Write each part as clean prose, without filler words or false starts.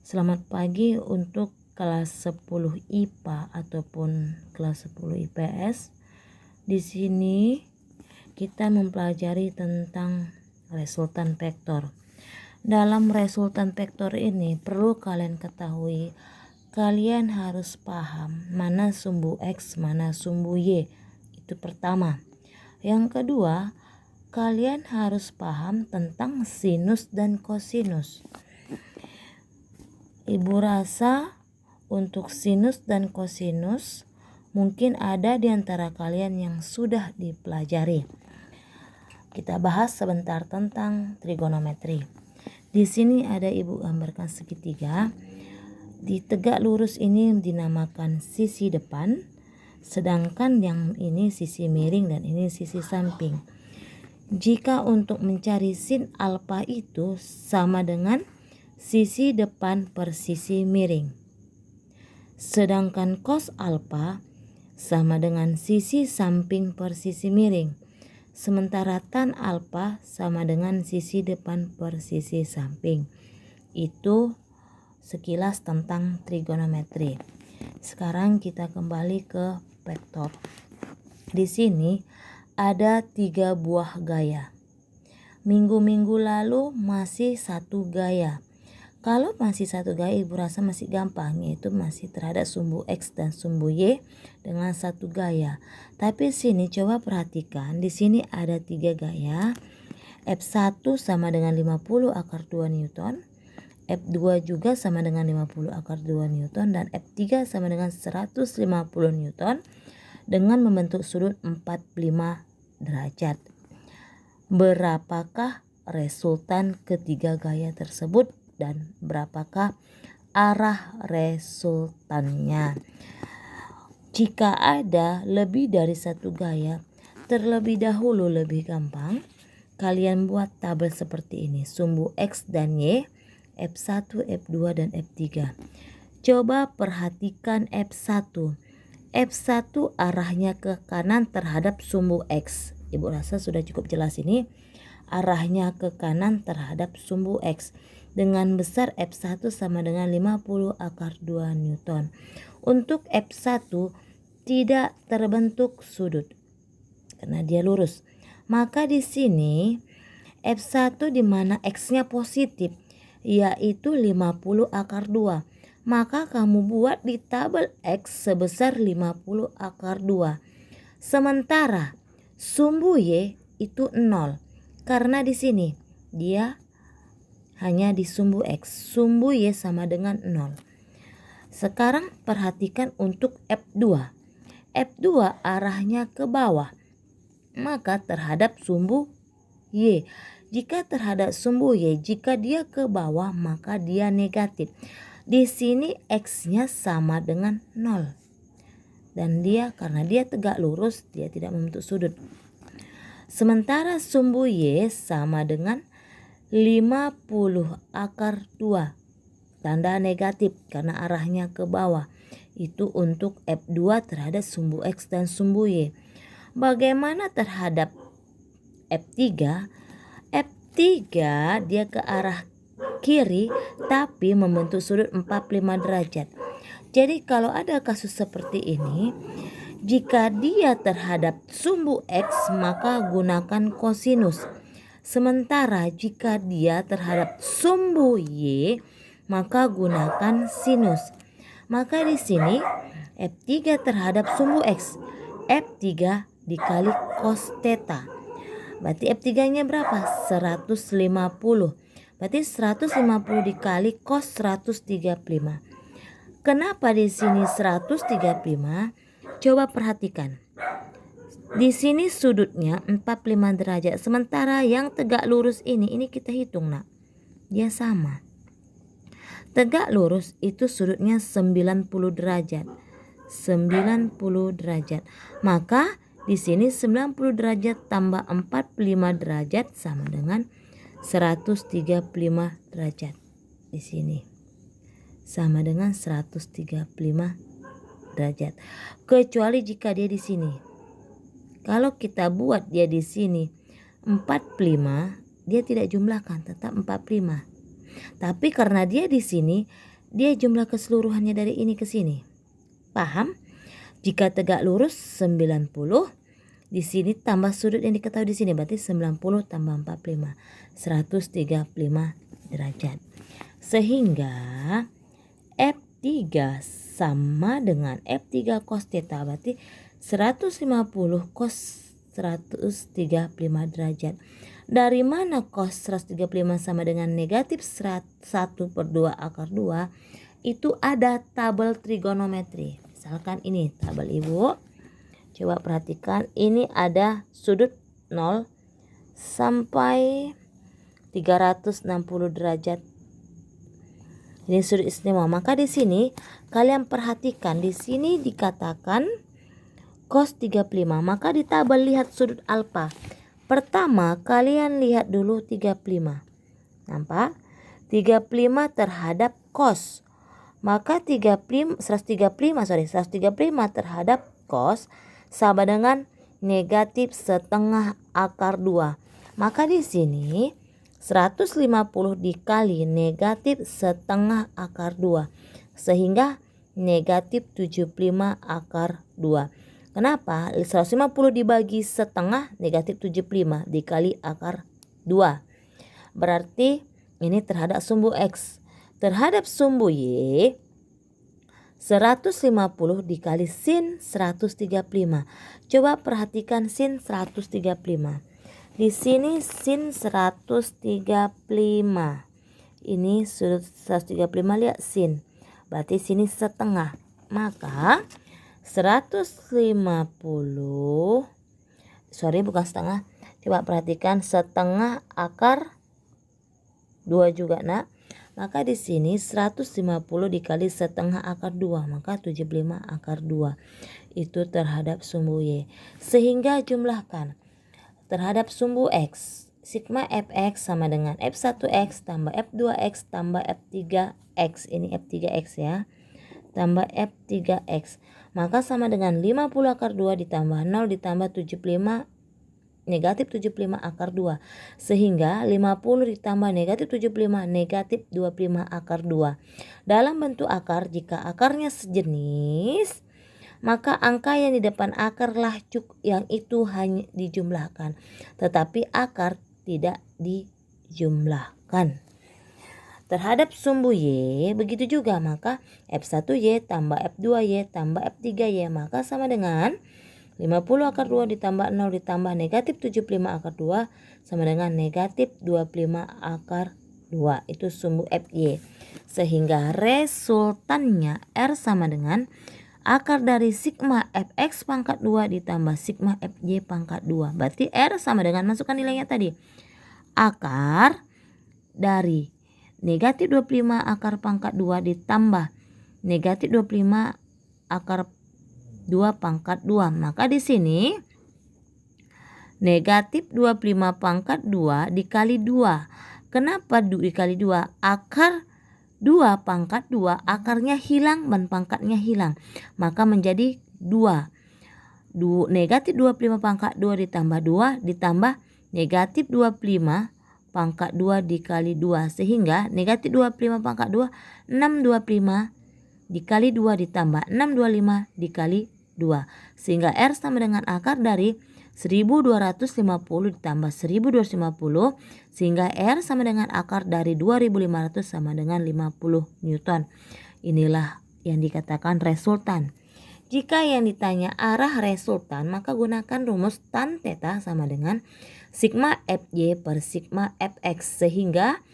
Selamat pagi untuk kelas 10 IPA ataupun kelas 10 IPS. Di sini kita mempelajari tentang resultan vektor. Dalam resultan vektor ini perlu kalian ketahui, kalian harus paham mana sumbu X, mana sumbu Y. Itu pertama. Yang kedua, kalian harus paham tentang sinus dan kosinus. Ibu rasa untuk sinus dan kosinus mungkin ada di antara kalian yang sudah dipelajari. Kita bahas sebentar tentang trigonometri. Di sini ada ibu gambarkan segitiga. Di tegak lurus ini dinamakan sisi depan, sedangkan yang ini sisi miring dan ini sisi samping. Jika untuk mencari sin alfa itu sama dengan sisi depan per sisi miring. Sedangkan cos alfa sama dengan sisi samping per sisi miring. Sementara tan alfa sama dengan sisi depan per sisi samping. Itu sekilas tentang trigonometri. Sekarang kita kembali ke vektor. Di sini ada 3 buah gaya. Minggu-minggu lalu masih 1 gaya. Kalau masih 1 gaya, ibu rasa masih gampang, yaitu masih terhadap sumbu X dan sumbu Y dengan 1 gaya. Tapi sini coba perhatikan, di sini ada 3 gaya. F1 sama dengan 50 akar 2 Newton, F2 juga sama dengan 50 akar 2 Newton, dan F3 sama dengan 150 Newton dengan membentuk sudut 45 derajat. Berapakah resultan ketiga gaya tersebut? Dan berapakah arah resultannya? Jika ada lebih dari 1 gaya, terlebih dahulu lebih gampang kalian buat tabel seperti ini. Sumbu X dan Y, F1, F2, dan F3. Coba perhatikan F1. F1 arahnya ke kanan terhadap sumbu X. Ibu rasa sudah cukup jelas ini. Arahnya ke kanan terhadap sumbu X. Dengan besar F1 sama dengan 50 akar 2 Newton. Untuk F1 tidak terbentuk sudut karena dia lurus. Maka di sini F1 di mana X-nya positif, yaitu 50 akar 2. Maka kamu buat di tabel X sebesar 50 akar 2. Sementara sumbu Y itu 0. Karena di sini dia hanya di sumbu X. Sumbu Y sama dengan 0. Sekarang perhatikan untuk F2. F2 arahnya ke bawah. Maka terhadap sumbu Y. Jika terhadap sumbu Y, jika dia ke bawah maka dia negatif. Di sini X-nya sama dengan 0. Dan dia karena dia tegak lurus, dia tidak membentuk sudut. Sementara sumbu Y sama dengan 50 akar 2. Tanda negatif karena arahnya ke bawah. Itu untuk F2 terhadap sumbu X dan sumbu Y. Bagaimana terhadap F3? F3 dia ke arah kiri tapi membentuk sudut 45 derajat. Jadi kalau ada kasus seperti ini, jika dia terhadap sumbu X maka gunakan kosinus. Sementara jika dia terhadap sumbu Y maka gunakan sinus. Maka di sini F3 terhadap sumbu X, F3 dikali cos theta. Berarti F3-nya berapa? 150. Berarti 150 dikali cos 135. Kenapa di sini 135? Coba perhatikan. Di sini sudutnya 45 derajat. Sementara yang tegak lurus ini kita hitung nak. Dia sama. Tegak lurus itu sudutnya 90 derajat. 90 derajat. Maka di sini 90 derajat tambah 45 derajat sama dengan 135 derajat. Di sini sama dengan 135 derajat. Kecuali jika dia di sini. Kalau kita buat dia di sini 45, dia tidak jumlahkan, tetap 45. Tapi karena dia di sini dia jumlah keseluruhannya dari ini ke sini. Paham? Jika tegak lurus 90, di sini tambah sudut yang diketahui di sini, berarti 90 tambah 45, 135 derajat. Sehingga F3 sama dengan F3 cos theta, berarti 150 cos 135 derajat. Dari mana cos 135 sama dengan negatif 1/2 akar 2? Itu ada tabel trigonometri. Misalkan ini tabel Ibu. Coba perhatikan, ini ada sudut 0 sampai 360 derajat. Ini sudut istimewa. Maka di sini kalian perhatikan, di sini dikatakan cos 35. Maka di tabel lihat sudut alfa. Pertama kalian lihat dulu 35. Nampak? 35 terhadap cos. Maka 135 terhadap cos sama dengan negatif setengah akar 2. Maka di sini 150 dikali negatif setengah akar 2. Sehingga negatif 75 akar 2. Kenapa? 150 dibagi setengah negatif 75 dikali akar 2. Berarti ini terhadap sumbu X. Terhadap sumbu Y 150 dikali sin 135. Coba perhatikan sin 135. Di sini sin 135. Ini sudut 135, lihat sin. Berarti sini setengah. Maka 150, bukan setengah. Coba perhatikan setengah akar 2 juga, Nak. Maka di sini 150 dikali setengah akar 2, maka 75 akar 2. Itu terhadap sumbu Y. Sehingga jumlahkan terhadap sumbu X. Sigma Fx sama dengan F1x tambah F2x tambah F3x. Ini F3x ya. Tambah F3x. Maka sama dengan 50 akar 2 ditambah 0 ditambah 75 negatif 75 akar 2. Sehingga 50 ditambah negatif 75 negatif 25 akar 2. Dalam bentuk akar, jika akarnya sejenis, maka angka yang di depan akarlah yang itu hanya dijumlahkan. Tetapi akar tidak dijumlahkan. Terhadap sumbu Y begitu juga, maka F1Y tambah F2Y tambah F3Y maka sama dengan 50 akar 2 ditambah 0 ditambah negatif 75 akar 2 sama dengan negatif 25 akar 2. Itu sumbu FY. Sehingga resultannya R sama dengan akar dari sigma Fx pangkat 2 ditambah sigma Fy pangkat 2. Berarti R sama dengan, masukkan nilainya tadi, akar dari negatif 25 akar pangkat 2 ditambah negatif 25 akar 2 pangkat 2. Maka di sini negatif 25 pangkat 2 dikali 2. Kenapa dikali 2? Akar 2 pangkat 2 akarnya hilang dan pangkatnya hilang. Maka menjadi 2. Negatif 25 pangkat 2 ditambah 2 ditambah negatif 25 pangkat 2 dikali 2. Sehingga negatif 25 pangkat 2 625 dikali 2 ditambah 625 dikali 2. Sehingga R sama dengan akar dari 1250 ditambah 1250. Sehingga R sama dengan akar dari 2500 sama dengan 50 Newton. Inilah yang dikatakan resultan. Jika yang ditanya arah resultan, maka gunakan rumus tan theta sama dengan sigma Fy per sigma Fx. Sehingga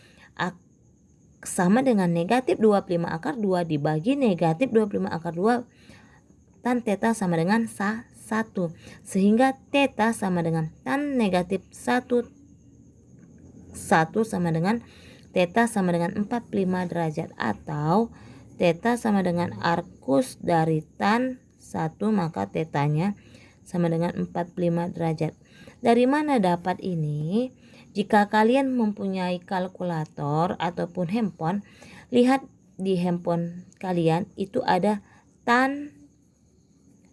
sama dengan negatif 25 akar 2 dibagi negatif 25 akar 2 tan theta sama dengan 1. Sehingga theta sama dengan tan negatif 1 sama dengan theta sama dengan 45 derajat. Atau theta sama dengan arcus dari tan 1, maka tetanya sama dengan 45 derajat. Dari mana dapat ini? Jika kalian mempunyai kalkulator ataupun handphone, lihat di handphone kalian itu ada tan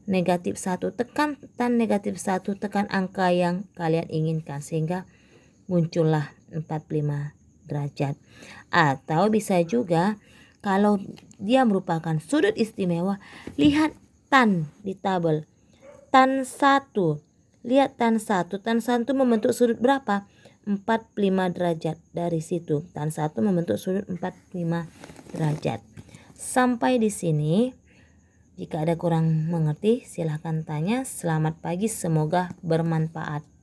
negatif 1. Tekan tan negatif 1, tekan angka yang kalian inginkan sehingga muncullah 45 derajat. Atau bisa juga Kalau dia merupakan sudut istimewa, lihat tan di tabel. Tan 1. Lihat tan 1. Tan 1 membentuk sudut berapa? 45 derajat. Dari situ tan 1 membentuk sudut 45 derajat. Sampai di sini. Jika ada kurang mengerti silahkan tanya. Selamat pagi, semoga bermanfaat.